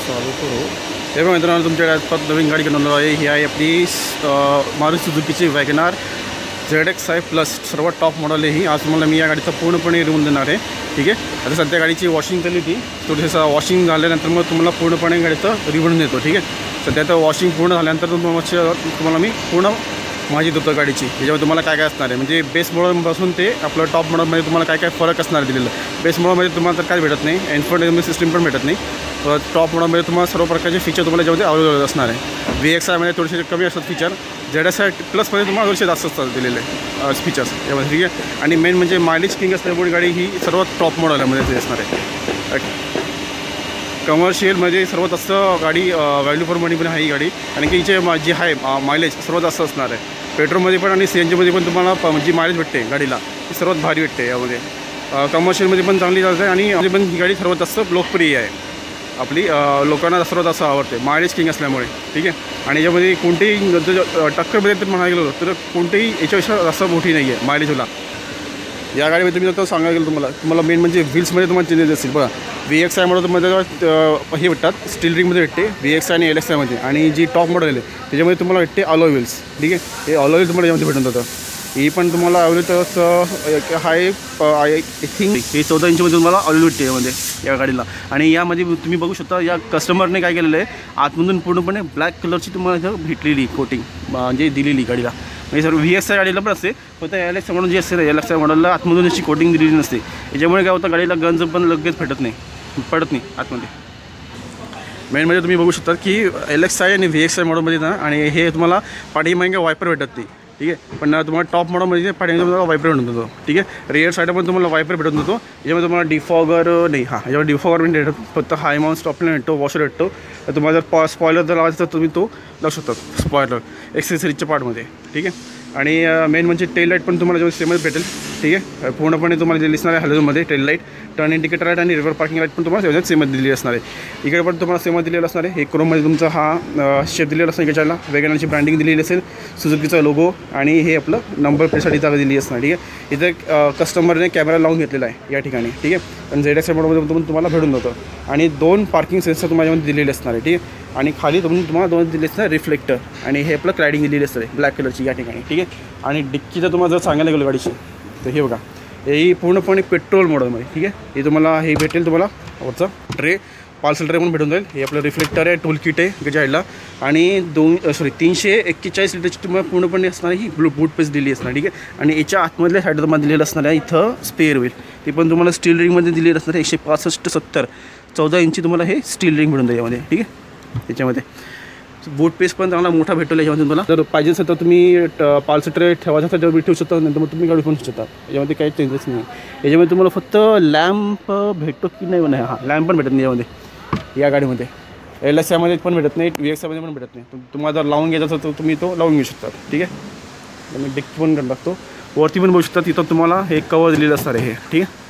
चालू करू। हे बघा मित्रांनो, तुमच्याकडे आज नवीन गाडी घेऊन आलो आहे। ही आहे आपली मारुती सुझुकीची वॅगनार ZX5+ सर्वात टॉप मॉडेल आहे ही। आज तुम्हाला मी या गाडीचा पूर्णपणे रिव्ह्यू देणार आहे, ठीक आहे। आता सध्या गाडीची वॉशिंग केली होती, थोडंसं वॉशिंग झाल्यानंतर मग तुम्हाला पूर्णपणे गाडीचं रिव्ह्यू देतो, ठीक आहे। सध्या तर वॉशिंग पूर्ण झाल्यानंतर तुम्हाला मी पूर्ण माहिती देतो गाडीची, याच्यामध्ये तुम्हाला काय काय असणार आहे, म्हणजे बेस मॉडेलपासून ते आपलं टॉप मॉडेलमध्ये तुम्हाला काय काय फरक असणार दिलेलं। बेस मॉडेलमध्ये तुम्हाला तर काय भेटत नाही, इन्फोटेनमेंट सिस्टम पण भेटत नाही। टॉप मॉडेलमध्ये तुम्हाला सर्व प्रकारचे फीचर तुम्हाला याच्यामध्ये अवेलेबल असणार आहे। VXI मध्ये थोडेसे कमी असतात फीचर, ZX5+ तुम्हाला थोडेसे जास्त असतात दिलेले फीचर्स यामध्ये, ठीक आहे। आणि मेन म्हणजे मायलेज किंग असल्यामुळे गाडी ही सर्वात टॉप मॉडेलमध्ये असणार आहे। कमर्शियलमध्ये सर्वात जास्त गाडी व्हॅल्यू फॉर मनी पण आहे ही गाडी, आणि की हिचे जे आहे मायलेज सर्वात जास्त असणार आहे। पेट्रोलमध्ये पण आणि CNGमध्ये पण तुम्हाला जी मायलेज भेटते गाडीला ती सर्वात भारी भेटते यामध्ये। कमर्शियलमध्ये पण चांगली चालते आणि पण ही गाडी सर्वात जास्त लोकप्रिय आहे आपली, लोकांना सर्वात जास्त आवडते मायलेज किंग असल्यामुळे, ठीक आहे। आणि याच्यामध्ये कोणतेही टक्करमध्ये तर म्हणायला गेलो तर कोणतेही याच्यापेक्षा जास्त मोठी नाही आहे मायलेजला या गाडीमध्ये। तुम्ही आता सांगायला गेलो तुम्हाला मेन म्हणजे व्हील्समध्ये तुम्हाला चेंजेस असतील बघा। VXI मॉडेलमध्ये हे भेटतात स्टील रिंगमध्ये भेटते VXI आणि LXI मध्ये, आणि जी टॉप मॉडेल आहे त्याच्यामध्ये तुम्हाला भेटते अलॉय व्हील्स, ठीक आहे। हे अलॉय व्हील्स तुम्हाला यामध्ये भेटून जातं। ही पण तुम्हाला अवेलेबल हाय आय थिंक हे 14 इंचमध्ये तुम्हाला अवेलेबल भेटते यामध्ये या गाडीला। आणि यामध्ये तुम्ही बघू शकता या कस्टमरने काय केलेलं आहे, आतमधून पूर्णपणे ब्लॅक कलरची तुम्हाला इथं भेटलेली कोटिंग म्हणजे दिलेली गाडीला, म्हणजे सर्व VXI गाडीला पण असते, फक्त LXI मॉडेल जी असते LXI मॉडेलला आतमधून अशी कोटिंग दिलेली नसते। याच्यामुळे काय होतं गाडीला गंज पण लगेच पडत नाही आतमध्ये। मेन म्हणजे तुम्ही बघू शकता की LXI आणि VXI मॉडेलमध्ये ना, आणि हे तुम्हाला पाठीमागे वायपर भेटत नाही, ठीक आहे। पण तुम्हाला टॉप मॉडेलमध्ये पाठीमागे तुम्हाला वायपर भेटून जातो, ठीक आहे। रिअर साईडला पण तुम्हाला वायपर भेटून जातो। याच्यामध्ये तुम्हाला डिफॉगर नाही, याच्यावर डिफॉगर पण भेटतो, फक्त हाय माउंट स्टॉपला भेटतो, वॉशर भेटतो। तुम्हाला जर स्पॉयलर जर लावायचं तर तुम्ही तो लावू शकता, स्पॉयलर एक्सेसरीजच्या पार्टमध्ये, ठीक आहे। आणि मेन म्हणजे टेल लाईट पण तुम्हाला जेव्हा सेमच भेटेल, ठीक आहे। पूर्णपणे तुम्हाला जे दिसणार आहे हॅलोजनमध्ये tail light, turn indicator light आणि रिव्हर पार्किंग लाईट पण तुम्हाला सेमच दिलेली असणार आहे। इकडे पण तुम्हाला सेमच दिलेलं असणार आहे। हे क्रोममध्ये तुमचा हा शेप दिलेला असणार, इकडच्याला वॅगनरची ब्रँडिंग दिलेली असेल, सुझुकीचा लोगो, आणि हे आपलं नंबर प्लेटसाठी जागा दिली असणार, ठीक आहे। इथे कस्टमरने कॅमेरा लावून घेतलेला आहे या ठिकाणी, ठीक आहे। आणि ZXI मॉडेलमध्ये तुम्हाला भेटून जातं, आणि 2 पार्किंग सेन्सर तुम्हाला यामध्ये दिलेले असणार आहे, ठीक आहे। आणि खाली तुम्हाला 2 दिले असणार रिफ्लेक्टर, आणि हे आपलं क्लॅडिंग दिलेली असतं ब्लॅक कलरची या ठिकाणी, ठीक आहे। आणि डिक्कीचं तुम्हाला जर सांगायला गेलो गाडीची तर हे बघा, हे पूर्णपणे पेट्रोल मॉडेलमध्ये, ठीक आहे। हे तुम्हाला हे भेटेल तुम्हाला वरचा ट्रे, पार्सल ट्रे पण भेटून जाईल। हे आपलं रिफ्लेक्टर आहे, टूल किट आहे त्याच्या साईडला, आणि 341 लिटरची तुम्हाला पूर्णपणे असणार ही बूट पेस दिली असणार, ठीक आहे। आणि याच्या आतमधल्या साईड तुम्हाला दिलेलं असणार आहे इथं स्पेअर व्हील, ते पण तुम्हाला स्टील रिंगमध्ये दिलेलं असणार आहे। 165/70 14 इंची तुम्हाला हे स्टील रिंग भेटून जाईल यामध्ये, ठीक आहे। त्याच्यामध्ये बूट पेस पण चांगला मोठा भेटेल याच्यामध्ये तुम्हाला। जर पाहिजे असेल तर तुम्ही पार्सल ट्रे ठेवायचा असेल तर ठेवू शकता, नंतर मग तुम्ही गाडी पण शकता, याच्यामध्ये काही चेंजेस नाही। याच्यामध्ये तुम्हाला फक्त लॅम्प भेटतो की नाही म्हणा, लॅम्प पण भेटत नाही यामध्ये या गाडीमध्ये। LXI मध्ये पण भेटत नाही, VXI मध्ये पण भेटत नाही। तुम्हाला जर लावून घ्यायचा असेल तर तुम्ही तो लावून घेऊ शकता, ठीक आहे। मी डिक्की पण करून टाकतो, वरती पण बघू शकता तिथं तुम्हाला हे कवर दिलेलं असणार आहे, ठीक आहे।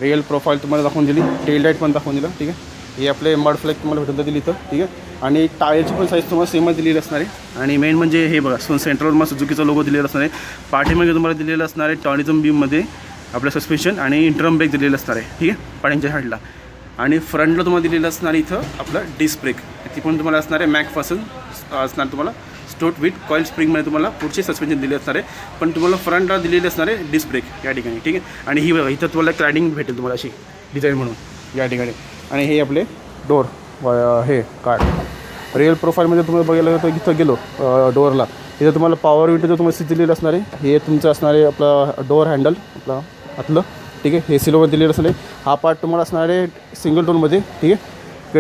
रिअल प्रोफाईल तुम्हाला दाखवून दिली, टेल लाईट पण दाखवून दिलं, ठीक आहे। हे आपले मड फ्लॅग तुम्हाला भेटून दिली इथं, ठीक आहे। आणि टायरची पण साईज तुम्हाला सेमच दिलेली असणार आहे। आणि मेन म्हणजे हे बघा, सेंट्रल मग सुझुकीचा लोगो दिलेला असणार आहे। पाठीमागे तुम्हाला दिलेलं असणार आहे टॉनिझम बीममध्ये आपलं सस्पेन्शन, आणि इंटरम ब्रेक दिलेलं असणार आहे, ठीक आहे, पाठीच्या साईडला। आणि फ्रंटला तुम्हाला दिलेलं असणार आहे इथं आपलं डिस्क ब्रेक, ती पण तुम्हाला असणार आहे मॅकपासून असणार तुम्हाला स्टोट विथ कॉईल स्प्रिंगमध्ये तुम्हाला पुढचे सस्पेन्शन दिले असणार आहे, पण तुम्हाला फ्रंटला दिलेले असणार आहे डिस्क ब्रेक या ठिकाणी, ठीक आहे। आणि ही बघा इथं तुम्हाला क्लॅडिंग भेटेल तुम्हाला अशी डिझाईन म्हणून या ठिकाणी। आणि हे आपले डोर हे कार्ड रिअल प्रोफाईलमध्ये तुम्हाला बघायला तर इथं गेलो डोअरला, इथं तुम्हाला पॉवर विंडोचं तुम्हाला दिलेलं असणार आहे। हे तुमचं असणार आहे आपला डोअर हँडल आपला आतलं, ठीक आहे। हे सिल्वर दिलेलं असणार आहे। हा पार्ट तुम्हाला असणार आहे सिंगल टोनमध्ये, ठीक आहे।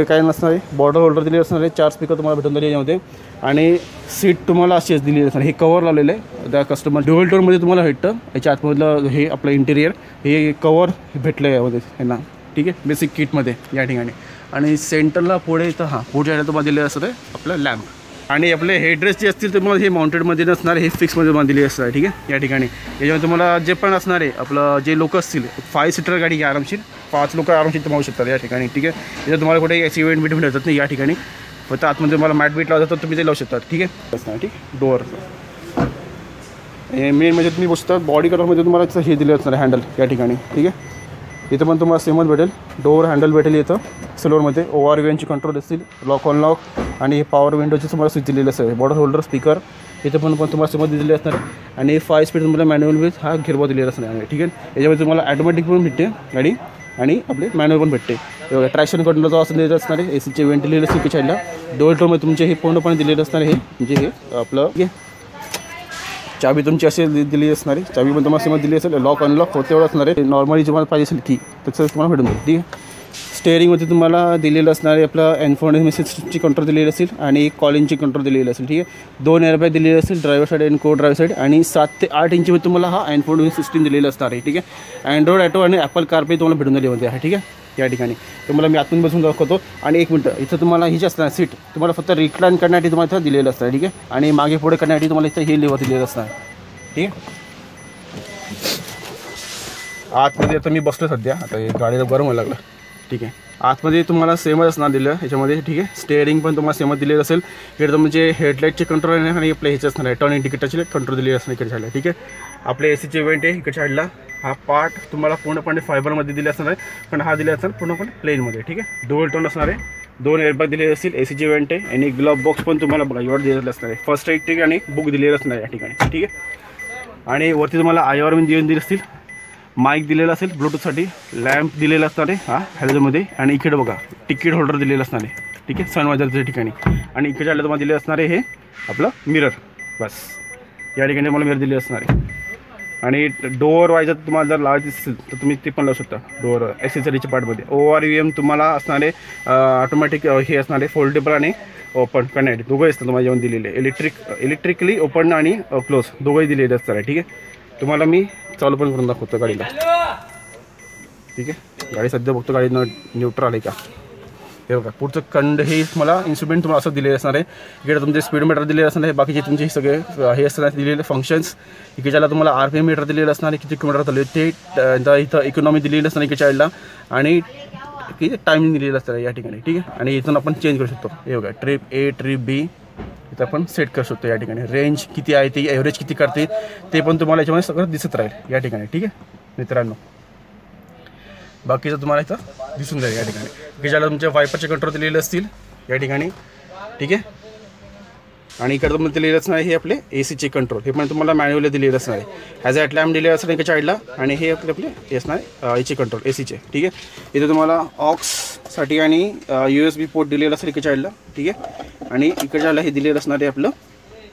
काय नसणार आहे, बॉर्डर होल्डर दिलेलं असणार आहे, 4 स्पीकर तुम्हाला भेटून जाईल यामध्ये। आणि सीट तुम्हाला अशीच दिलेली असणार, हे कवर लावलेलं आहे त्या कस्टमर ड्युअल टोनमध्ये तुम्हाला भेटतं। याच्या आतमधलं हे आपलं इंटेरियर हे कवर भेटलं आहे यामध्ये यांना, ठीक आहे, बेसिक किटमध्ये या ठिकाणी। आणि सेंटरला पुढे इथं पुढच्या साईडला तुम्हाला दिलेलं असतं आपलं लॅम्प, आणि आपले हेडरेस्ट जे असतील ते तुम्हाला हे माउंटेडमध्ये नसणार, हे फिक्समध्ये तुम्हाला दिली असणार, ठीक आहे या ठिकाणी। याच्यामध्ये तुम्हाला जे पण असणार आहे आपलं जे लोक असतील 5 सीटर गाडी आरामशीर 5 लोक आरामशीर तुम्हाला शकतात या ठिकाणी, ठीक आहे। इथं तुम्हाला कुठे याची इव्हेंट बीट भेटत नाही या ठिकाणी, फक्त आतमध्ये तुम्हाला मॅट बीट लावतात तर तुम्ही ते लावू शकता, ठीक आहे असणार, ठीक। डोअर मेन म्हणजे तुम्ही बसतात बॉडी कलरमध्ये तुम्हाला हे दिलं असणार हँडल या ठिकाणी, ठीक आहे। इथं पण तुम्हाला सेमच भेटेल. डोअर हँडल भेटेल इथं सिल्वरमध्ये. ORVMचे कंट्रोल असतील, लॉक ऑन लॉक आणि पॉवर विंडोचे तुम्हाला स्विच दिलेलं असेल. बॉटल होल्डर, स्पीकर इथं पण तुम्हाला सेमच दिलेले असणार आहे. आणि 5 स्पीड तुम्हाला मॅन्युअल विथ हा गिअरबॉक्स दिलेला असणार आहे. ठीक आहे. याच्यामध्ये तुम्हाला ॲटोमॅटिक पण भेटते गाडी आणि आपले मॅन्युअल पण भेटते. ट्रॅक्शन कंट्रोलचा असं दिलेलं असणार आहे. AC वेंट दिलेलं असतील साईडला. डोअर टोरमध्ये तुमचे हे पूर्णपणे दिलेलं असणार आहे. म्हणजे हे आपलं चाबी तुमची असेल दिली असणार आहे. चाबी पण तुम्हाला सेमच दिली असेल. लॉक अनलॉक होते एवढं असणार आहे. नॉर्मली तुम्हाला पाहिजे असेल की तसं तुम्हाला भेटून जाईल. ठीक आहे. स्टेअरिंगमध्ये तुम्हाला दिलेलं असणार आहे आपलं इन्फॉर्मेशन सिस्टमची कंट्रोल दिलेली असेल आणि कॉलिंगची कंट्रोल दिलेली असेल. ठीक आहे. 2 एअरबॅग दिलेले असेल, ड्रायव्हर साईड आणि को ड्रायव्हर साईड. आणि 7 ते 8 इंचमध्ये तुम्हाला हा इन्फॉर्मेशन सिस्टम दिलेलं असणार आहे. ठीक आहे. अँड्रॉइड ऑटो आणि ॲपल कारप्ले तुम्हाला भेटून झाली आहे. ठीक आहे. या ठिकाणी तुम्हाला मी आतून बसून दाखवतो. आणि 1 मिनटं इथं तुम्हाला ही जी असणार सीट तुम्हाला फक्त रिक्लाइन करण्यासाठी तुम्हाला इथं दिलेलं असणार. ठीक आहे. आणि मागे पुढे करण्यासाठी तुम्हाला इथं हे लेवर दिलेलं असणार. ठीक आहे. आतमध्ये आता मी बसलो सध्या. आता हे गाडीला गरम व्हायला लागलं. ठीक आहे. आतमध्ये तुम्हाला सेमच असणार दिलं ह्याच्यामध्ये. ठीक आहे. स्टेअरिंग पण तुम्हाला सेमच दिलेलं असेल. इकडे म्हणजे हेडलाईटचे कंट्रोल आहे आणि आपल्या ह्याचे असणार आहे टर्न इंडिकेटरचे कंट्रोल दिलेले असणार इकडे साईडला. ठीक आहे. आपले AC वेंट आहे इकडे साईडला. हा पार्ट तुम्हाला पूर्णपणे फायबरमध्ये दिले असणार आहे, पण हा दिला असणार पूर्णपणे प्लेनमध्ये. ठीक आहे. डुअल टोन असणार आहे. 2 एअरबॅग दिलेले असतील. AC वेंट आहे आणि ग्लव्ह बॉक्स पण तुम्हाला बघा एवढं दिलेलं असणार आहे. फर्स्ट एड किट आणि बुक दिलेलं असणार या ठिकाणी. ठीक आहे. आणि वरती तुम्हाला IR देऊन दिले असतील. माईक दिलेला असेल ब्लूटूथसाठी. लॅम्प दिलेला असणार आहे हा हॅलोजनमध्ये. आणि इकडे बघा तिकीट होल्डर दिलेलं असणार आहे. ठीक आहे. सनवायझरच्या ठिकाणी. आणि इकडे आलं तुम्हाला दिले असणार आहे हे आपलं मिरर. बस या ठिकाणी मला मिरर दिले असणार आहे. आणि डोअर वायझर तुम्हाला जर लावायचं असेल तर तुम्ही ते पण लावू शकता. डोअर ॲक्सेसरीच्या पार्टमध्ये. ORVM तुम्हाला असणार आहे ऑटोमॅटिक हे असणार आहे फोल्डेबल आणि ओपन करण्यासाठी दोघंही असतात तुम्हाला जेवण दिलेले. इलेक्ट्रिकली ओपन आणि क्लोज दोघंही दिलेले असणार आहे. ठीक आहे. तुम्हाला मी चालू पण करून दाखवतो गाडीला. ठीक आहे. गाडी सध्या बघतो गाडी न्यूट्रल आहे का. हे बघा पुढचं कंड हे मला इन्स्ट्रुमेंट तुम्हाला असं दिलेलं असणार आहे. इकडे तुमचे स्पीडमीटर दिलेलं असणार आहे. बाकीचे तुमचे सगळे हे असणार दिलेले फंक्शन्स. इकडच्याला तुम्हाला RPM मीटर दिलेलं असणार आहे. किती किलोमीटर चालू आहे ते. इथं इकॉनॉमी दिलेलं असणार इकडे चाईल्डला. आणि किती टायमिंग दिलेलं असतं या ठिकाणी. ठीक आहे. आणि इथून आपण चेंज करू शकतो. हे बघा ट्रिप A ट्रिप B इथं आपण सेट करू शकतो या ठिकाणी. रेंज किती आहे ती, ॲव्हरेज किती करते ते पण तुम्हाला याच्यामध्ये सगळं दिसत राहील या ठिकाणी. ठीक आहे मित्रांनो. बाकीचं तुम्हाला इथं दिसून जाईल या ठिकाणी. की ज्याला तुमच्या वायपरचे कंट्रोल दिलेले असतील या ठिकाणी. ठीक आहे. आणि इकडे तुम्हाला दिलेलं असणार हे आपले AC कंट्रोल. हे पण तुम्हाला मॅन्युअली दिलेलं असणार आहे. ॲज अ लॅम्प दिलेलं असणार एका साईडला. आणि हे आपले हे असणार याचे कंट्रोल AC. ठीक आहे. इथे तुम्हाला ऑक्ससाठी आणि USB पोर्ट दिलेलं असेल एका साईडला. ठीक आहे. आणि इकडच्याला हे दिलेलं असणार आहे आपलं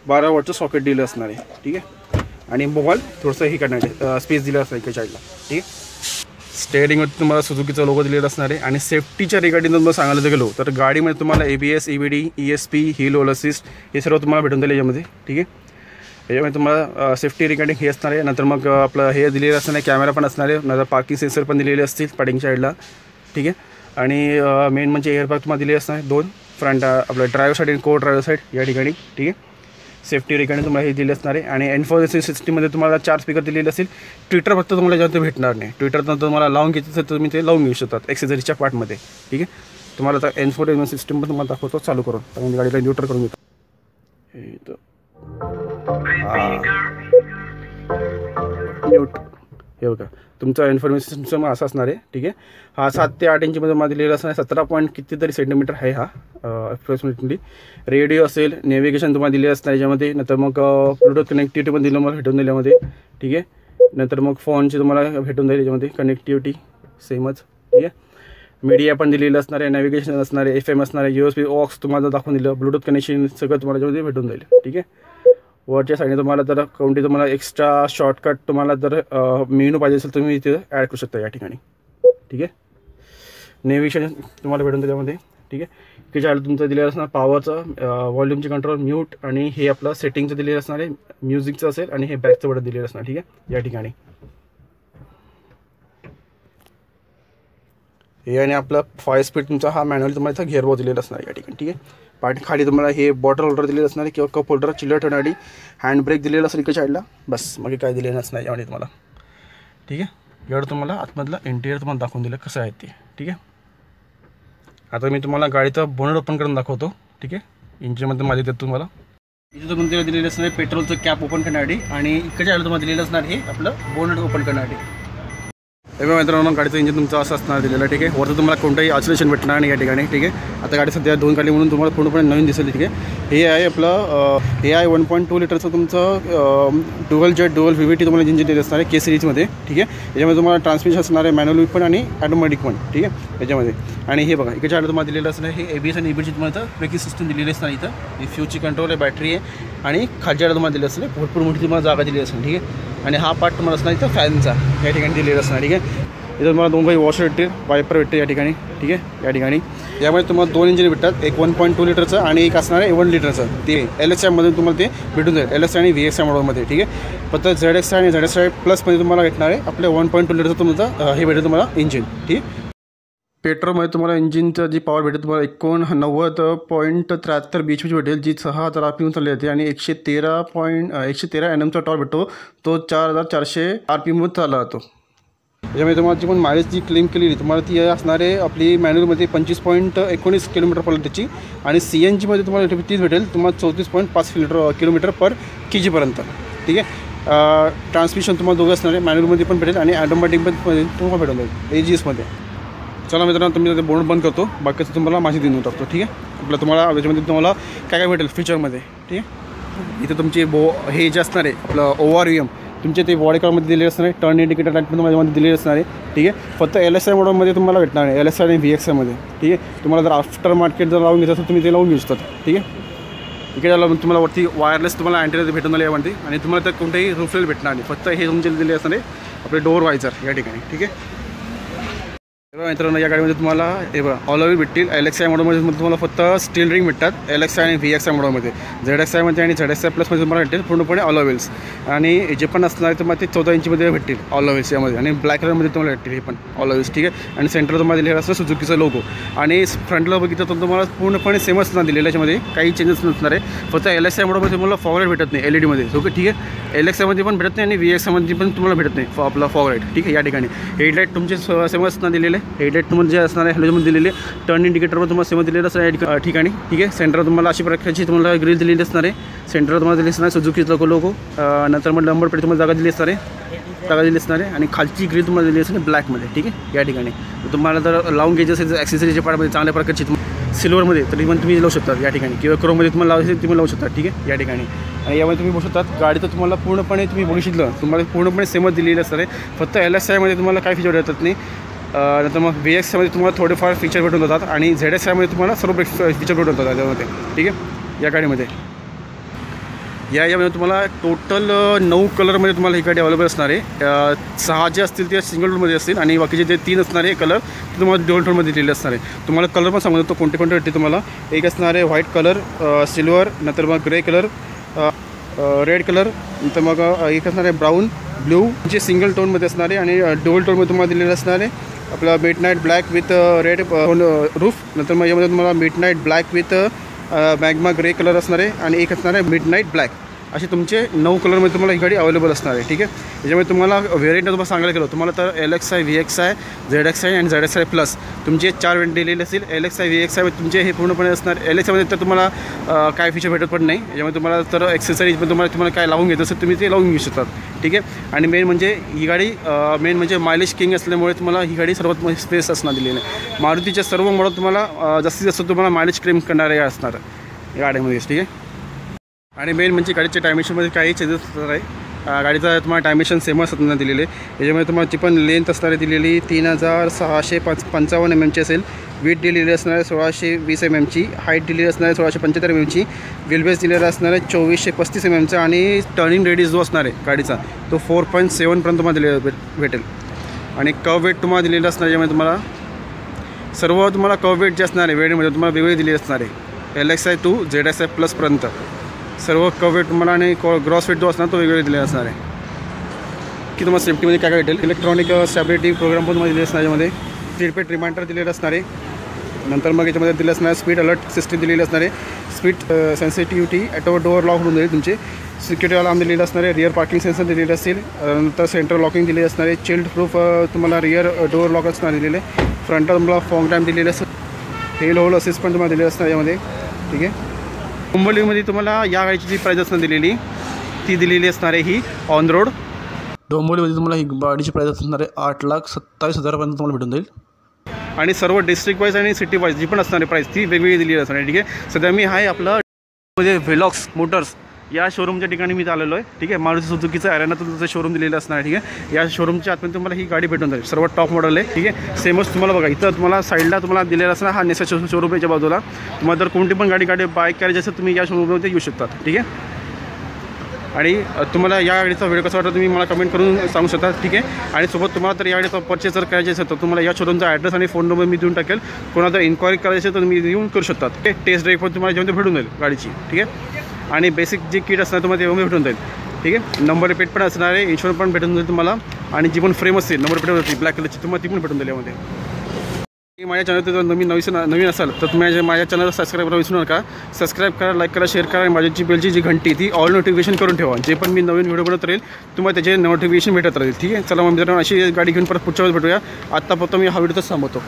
12 वॉटचं सॉकेट दिलं असणार आहे. ठीक आहे. आणि मोबाईल थोडंसं हे करणार स्पेस दिलं असणार एका साईडला. ठीक आहे. स्टेअरिंगवरती तुम्हाला सुझुकीचा लोगो दिलेला असणार आहे. आणि सेफ्टीच्या रिगार्डिंग तुम्हाला सांगायला गेलो तर गाडीमध्ये तुम्हाला ABS, EBD, ESP, hill hold assist हे सर्व तुम्हाला भेटून जाईल याच्यामध्ये. ठीक आहे. याच्यामध्ये तुम्हाला सेफ्टी रिगार्डिंग हे असणार आहे. नंतर मग आपलं हे दिलेलं असणार आहे. कॅमेरा पण असणार आहे. नंतर पार्किंग सेन्सर पण दिलेले असतील पार्किंग साईडला. ठीक आहे. आणि मेन म्हणजे एअरबॅग तुम्हाला दिलेले असणार आहे 2 फ्रंट आपलं ड्रायव्हर साईड आणि को ड्रायव्हर साईड या ठिकाणी. ठीक आहे. सेफ्टी रिगार्डिंग तुम्हाला हे दिले असणार आहे. आणि इन्फॉर्मेशन सिस्टममध्ये तुम्हाला 4 स्पीकर दिलेले असतील. ट्विटर फक्त तुम्हाला याच्यामध्ये भेटणार नाही. ट्विटरनंतर तुम्हाला लावून घ्यायचं असेल तर तुम्ही ते लावून घेऊ शकतात ॲक्सेसरीच्या पार्टमध्ये. ठीक आहे. तुम्हाला आता इन्फॉर्मेशन सिस्टम पण तुम्हाला दाखवतो चालू करून. तर मी गाडीला न्यूट्रल करून घेतो. हे बघा तुमचा इन्फॉर्मेशन सिस्टम असा असणार आहे. ठीक आहे. हा 7 ते 8 इंचमध्ये मला दिलेला असणार आहे. 17 पॉईंट कितीतरी सेंटीमीटर आहे हा अप्रॉक्सिमेटली. रेडिओ असेल, नेव्हिगेशन तुम्हाला दिले असणार याच्यामध्ये. नंतर मग ब्लूटूथ कनेक्टिव्हिटी पण दिलं मला भेटून जाईल यामध्ये. ठीक आहे. नंतर मग फोनची तुम्हाला भेटून जाईल याच्यामध्ये कनेक्टिव्हिटी सेमच. ठीक आहे. मीडिया पण दिलेलं असणार आहे. नॅव्हिगेशन असणार आहे. FM असणार आहे. USB ऑक्स तुम्हाला दाखवून दिलं. ब्लूटूथ कनेक्शन सगळं तुम्हाला याच्यामध्ये भेटून जाईल. ठीक आहे. वरच्या साईडने तुम्हाला जर कोणती तुम्हाला एक्स्ट्रा शॉर्टकट तुम्हाला जर मेनू पाहिजे असेल तुम्ही इथे ॲड करू शकता या ठिकाणी. ठीक आहे. नेव्हिगेशन तुम्हाला भेटून त्याच्यामध्ये. ठीक आहे. की ज्याला तुमचं दिलेलं असणार पॉवरचं, व्हॉल्यूमचे कंट्रोल, म्यूट आणि हे आपलं सेटिंगचं दिलेलं असणार आहे. म्युझिकचं असेल आणि हे बॅकचं बटन दिलेलं असणार. ठीक आहे. या ठिकाणी हे आणि आपला 5 स्पीड तुमचा हा मॅन्युअल तुम्हाला इथं गिअरबॉक्स दिलेला असणार या ठिकाणी. ठीक आहे. खाली तुम्हाला हे बॉटल होल्डर दिलेलं असणार आहे किंवा कप होल्डर, चिल्लर ठेवण्यासाठी हँड ब्रेक दिलेला असेल इकडे साईडला. बस मग काय दिलेलं नसणार यामध्ये तुम्हाला. ठीक आहे. एवढं तुम्हाला आतमधलं इंटिरियर तुम्हाला दाखवून दिलं कसं आहे ते. ठीक आहे. आता मी तुम्हाला गाडीचं बोनट ओपन करून दाखवतो. ठीक आहे. इंजिनमध्ये माझे देतो तुम्हाला. इथे तुम्हाला दिलेलं असणार आहे पेट्रोलचं कॅप ओपन करण्यासाठी. आणि इकडच्या तुम्हाला दिलेलं असणार हे आपलं बोनट ओपन करण्यासाठी. तेव्हा मित्रांनो गाडीचं इंजिन तुमचं असं असणार दिलेलं आहे, ठीक आहे. वरती तुम्हाला कोणतंही ऑसिलेशन भेटणार नाही या ठिकाणी, ठीक आहे. आता गाडी सध्या 2 काढली म्हणून तुम्हाला पूर्णपणे नवीन दिसेल, ठीक आहे. हे आहे आपलं AI 1.2 लिटरचं तुमचं ड्युअल जेट ड्युअल VVT तुम्हाला इंजिन दिलेलं असणार आहे के सिरीजमध्ये, ठीक आहे. याच्यामध्ये तुम्हाला ट्रान्समिशन असणार आहे मॅन्युअल पण आणि ऑटोमॅटिक पण, ठीक आहे याच्यामध्ये. आणि हे बघा इकडच्या तुम्हाला दिलेलं असणार हे ABS आणि EBD तुम्हाला ब्रेकिंग सिस्टम दिलेली असणार इथं. ही फ्यूजची कंट्रोल आहे, बॅटरी आहे आणि खालच्या तुम्हाला दिली असणार भरपूर मोठी तुम्हाला जागा दिली असणार, ठीक आहे. आणि हा पार्ट तुम्हाला असणार इथं फॅनचा या ठिकाणी दिलेला असणार, ठीक आहे. इथं तुम्हाला 2 काही वॉशर भेटतील, वायपर भेटते या ठिकाणी, ठीक आहे. या ठिकाणी यामध्ये तुम्हाला 2 इंजिन भेटतात, एक 1.2 लिटरचं आणि एक असणार आहे 1 लिटरचं. ते LXI तुम्हाला ते भेटून जाईल, LXI आणि VXI मॉडलमध्ये, ठीक आहे. फक्त ZXI आणि ZXI प्लसमध्ये तुम्हाला भेटणार आहे आपल्या 1.2 लिटरचं तुमचं हे भेटेल तुम्हाला इंजिन, ठीक आहे. पेट्रोलमध्ये तुम्हाला इंजिनचं जी पॉवर भेटेल तुम्हाला 89.73 BHP भेटेल, जी 6000 RPM चालली जाते. आणि 113 NMचा टॉर्क भेटतो, तो 4400 RPM चालला जातो. त्याच्यामुळे तुम्हाला जी पण मायलेज जी क्लेम केलेली तुम्हाला ती असणार आहे आपली मॅन्युअलमध्ये 25.19 किलोमीटर पडलं त्याची. आणि CNGमध्ये तुम्हाला 30 भेटेल, तुम्हाला 34.5 किलोमीटर पर kg पर्यंत, ठीक आहे. ट्रान्समिशन तुम्हाला दोघं असणार आहे, मॅन्युअलमध्ये पण भेटेल आणि ऑटोमॅटिकमध्ये तुम्हाला भेटेल AGSमध्ये. चला मित्रांनो तुम्ही ते बोर्ड बंद करतो, बाकीचं तुम्हाला माहिती देऊन टाकतो, ठीक आहे. आपलं तुम्हाला याच्यामध्ये तुम्हाला काय काय भेटेल फीचरमध्ये, ठीक आहे. इथं तुमचे हे जे असणार आहे आपलं ORVM तुमचे ते बॉडी कारमध्ये दिलेले असणार आहे, टर्न इंडिकेटर लाईट पण तुम्हाला दिलेले असणार आहे, ठीक आहे. फक्त LSI मॉडलमध्ये तुम्हाला भेटणार आहे, LSI आणि VXIमध्ये, ठीक आहे. तुम्हाला जर आफ्टर मार्केट जर लावून घ्यायचं असेल तुम्ही ते लावून घेऊ शकतात, ठीक आहे. इकडे तुम्हाला वरती वायरलेस तुम्हाला अँटेना भेटून आले यामध्ये. आणि तुम्हाला तर कोणतेही रूफरेल भेटणार नाही, फक्त हे तुमचे दिले असणार आहे आपले डोअर वायझर या ठिकाणी, ठीक आहे. मित्रांनो या गाडीमध्ये तुम्हाला हे बघा ऑल व्हील भेटतील. LXI मॉडलमध्ये तुम्हाला फक्त स्टील रिंग भेटतात LXI आणि VXI मॉडलमध्ये. ZXIमध्ये आणि ZXI प्लसमध्ये तुम्हाला भेटेल पूर्णपणे ऑल व्हील्स. आणि जे पण असणार तुम्हाला ते 14 इंचमध्ये भेटतील ऑल व्हील्स यामध्ये. आणि ब्लॅक कलरमध्ये तुम्हाला भेटतील हे पण ऑल व्हील्स, ठीक आहे. आणि सेंटर तुम्हाला दिलेलं असतं सुझुकीचा लोगो. आणि फ्रंटला बघितलं तर तुम्हाला पूर्णपणे सेमच असणार दिलेलं याच्यामध्ये काही चेंजेस नसणार आहे. फक्त LSI मॉडलमध्ये तुम्हाला फॉग लाईट भेटत नाही LED-मध्ये, ओके, ठीक आहे. LXIमध्ये पण भेटत नाही आणि VXIमध्ये पण तुम्हाला भेटत नाही आपला फॉग लाईट, ठीक आहे. या ठिकाणी हेडलाईट तुमचे सेमच असणार दिलेले. हेडलाईट तुम्हाला जे असणार आहे हॅलोजनमध्ये दिलेले, टर्न इंडिकेटरवर तुम्हाला सेम दिलेलं असणार या ठिकाणी, ठीक आहे. सेंटर तुम्हाला अशी प्रकारची तुम्हाला ग्रिल दिलेली असणार आहे. सेंटर तुम्हाला दिली असणार सुझुकीचा लोगो. नंतर मग नंबर प्लेट तुम्हाला जागा दिली असणार आहे. आणि खालची ग्रिल तुम्हाला दिली असणार ब्लॅकमध्ये, ठीक आहे. या ठिकाणी तुम्हाला जर लावून घ्यायचं असेल ॲक्सेसरीच्या पार्टमध्ये चांगल्या प्रकारची सिल्वरमध्ये तरी पण तुम्ही लावू शकता या ठिकाणी, किंवा क्रोममध्ये तुम्हाला लावायचं तुम्ही लावू शकता, ठीक आहे. या ठिकाणी आणि यामध्ये तुम्ही बघू शकता गाडीचं तुम्हाला पूर्णपणे तुम्ही बघू शकलं तुम्हाला पूर्णपणे सेमच दिलेलं असणार आहे. फक्त LSIमध्ये तुम्हाला काही फीचर येतात नाही. नंतर मग VXIमध्ये तुम्हाला थोडेफार फीचर भेटून जातात आणि ZXIमध्ये तुम्हाला सर्व फीचर भेटून जातात त्यामध्ये, ठीक आहे. या गाडीमध्ये यामध्ये तुम्हाला टोटल 9 कलरमध्ये तुम्हाला ही गाडी अवेलेबल असणार आहे. 6 जे असतील ते सिंगल टोनमध्ये असतील आणि बाकीचे जे 3 असणार आहे कलर ते तुम्हाला ड्युअल टोनमध्ये दिलेले असणार आहे. तुम्हाला कलर पण सांगू देतो कोणते कोणते भेटते तुम्हाला. एक असणार आहे व्हाईट कलर, सिल्वर, नंतर मग ग्रे कलर, रेड कलर, नंतर मग एक असणार आहे ब्राऊन, ब्लू जे सिंगल टोनमध्ये असणार आहे. आणि ड्युअल टोनमध्ये तुम्हाला दिलेलं असणार आहे आपला midnight black with red roof. नंतर मग यामध्ये तुम्हाला midnight black with magma grey colour असणार आहे. आणि एक असणार आहे मिडनाईट ब्लॅक. असे तुमचे 9 कलरमध्ये तुम्हाला ही गाडी अवेलेबल असणार आहे, ठीक आहे. याच्यामध्ये तुम्हाला व्हेरियंट तुम्हाला सांगायला गेलो तुम्हाला तर LXI, VXI, ZXI आणि ZXI प्लस तुमचे 4 व्हेरियंट दिलेले असतील. LXI, VXI तुमचे हे पूर्णपणे असणार. LXIमध्ये तर तुम्हाला काय फीचर भेटत पण नाही. याच्यामध्ये तुम्हाला तर ॲक्सेसरीज पण तुम्हाला काय लावून घ्यायचं असेल तुम्ही ते लावून घेऊ शकतात, ठीक आहे. आणि मेन म्हणजे ही गाडी म्हणजे मायलेज किंग असल्यामुळे तुम्हाला ही गाडी सर्वात स्पेस असणार दिलेली आहे. मारुतीच्या सर्व मॉडेल तुम्हाला जास्तीत जास्त तुम्हाला मायलेज क्लेम करणारे असणार या गाडीमध्ये, ठीक आहे. आणि मेन म्हणजे गाडीच्या डायमेन्शनमध्ये काही चेंजेस असणार आहे. गाडीचा तुम्हाला डायमेन्शन सेमच असणार दिलेले. याच्यामध्ये तुम्हाला जी पण लेंथ असणार आहे दिलेली 3655 mm असेल. वीट दिलेली असणार आहे 1620 mm. हाईट दिलेली असणार आहे 1675 mm. व्हीलबेस दिलेला असणार आहे 2435 mm. आणि टर्निंग रेडियस जो असणार आहे गाडीचा तो 4.7 पर्यंत तुम्हाला दिलेला भेटेल. आणि कव वेट तुम्हाला दिलेलं असणार आहे. यामध्ये तुम्हाला सर्व तुम्हाला कव वेट जे असणार आहे वेटमध्ये तुम्हाला वेगवेगळे दिलेले असणार आहे. LXI टू ZXI प्लसपर्यंत सर्व कव वेट तुम्हाला आणि ग्रॉस वेट जो असणार तो वेगवेगळे दिलेला असणार आहे. की तुम्हाला सेफ्टीमध्ये काय काय भेटेल इलेक्ट्रॉनिक स्टॅबिलिटी प्रोग्राम पण तुम्हाला दिले असणार. यामध्ये स्पीड रिमाइंडर दिलेलं असणार आहे. नंतर मग याच्यामध्ये दिलं असणार स्पीड अलर्ट सिस्टीम दिलेली असणार आहे. Speed sensitivity auto door lock होऊन जाईल तुमचे. सिक्युरिटी अलार्म दिलेलं असणार आहे. रिअर पार्किंग सेन्सर दिलेलं असेल. नंतर सेंटर लॉकिंग दिलेली असणार आहे. चिल्ड प्रूफ तुम्हाला रिअर डोअर लॉक असणार दिलेले. फ्रंटला तुम्हाला फॉग टाईम दिलेलं असेल. हेल होल असिस्ट पण तुम्हाला दिलेलं असणार यामध्ये, ठीक आहे. मुंबईमध्ये तुम्हाला या गाडीची जी प्राईज असणार दिलेली ती दिलेली असणार आहे ही ऑन रोड डोंबिवलीमध्ये तुम्हाला ही गाडीची प्राईस असणार आहे 8,27,000 तुम्हाला भेटून जाईल. आणि सर्व डिस्ट्रिक्ट वाईज आणि सिटी वाईज जी पण असणार आहे प्राईस ती वेगवेगळी दिलेली असणार आहे. ठीक आहे, सध्या मी आहे आपलं म्हणजे व्हेलॉक्स मोटर्स या शोरूमच्या ठिकाणी मी आलेलो आहे. ठीक आहे, मारुती सुझुकीचं अरेनातून तुमचं शोरूम दिलेलं असणार आहे. ठीक आहे, या शोरूमच्या आतमध्ये तुम्हाला ही गाडी भेटून जाईल. सर्व टॉप मॉडेल आहे. ठीक आहे, सेमच तुम्हाला बघा इथं तुम्हाला साईडला तुम्हाला दिलेला असणार हा नेसा शोरूम याच्या बाजूला. तुम्हाला जर कोणती पण गाडी बाय करायची असेल तुम्ही या शोरूममध्ये येऊ शकता. ठीक आहे, आणि तुम्हाला या गाडीचा व्हिडिओ कसा वाटतो तुम्ही मला कमेंट करून सांगू शकता. ठीक आहे, आणि सोबत तुम्हाला तर या गाडीचा परचेस जर करायचे असेल तर तुम्हाला या शोरूमचा ॲड्रेस आणि फोन नंबर मी देऊन टाकेल. कोणाला जर इन्क्वायरी करायची असेल तर तुम्ही येऊन करू शकता. ठीक आहे, टेस्ट ड्राईव्ह पण तुम्हाला जेव्हा भेटून जाईल गाडीची. ठीक आहे, आणि बेसिक जे किट असणार तुम्हाला तेव्हा भेटून जाईल. ठीक आहे, नंबर प्लेट पण असणार आहे, इन्शुरन्स पण भेटून जाईल तुम्हाला, आणि जी पण फ्रेम असेल नंबर प्लेट होती ब्लॅक कलरची तुम्हाला ती पण भेटून जाईल यामध्ये. माझ्या चॅनल जर नवीन असाल तर तुम्ही माझ्या चॅनलला सबस्क्राईब करायला विसरू नका. सबस्क्राईब करा, लाईक करा, शेअर करा, आणि माझी बेलची जी घंटी ती ऑल नोटिफिकेशन करून ठेवा. जे पण मी नवीन व्हिडिओ बनवत राहील तुम्हाला त्याचे नोटिफिकेशन भेटत राहील. ठीक आहे, चला मग मित्रांनो अशी गाडी घेऊन परत पुढच्या वेळेस भेटूया. आत्ता फक्त मी हा व्हिडिओच थांबवतो.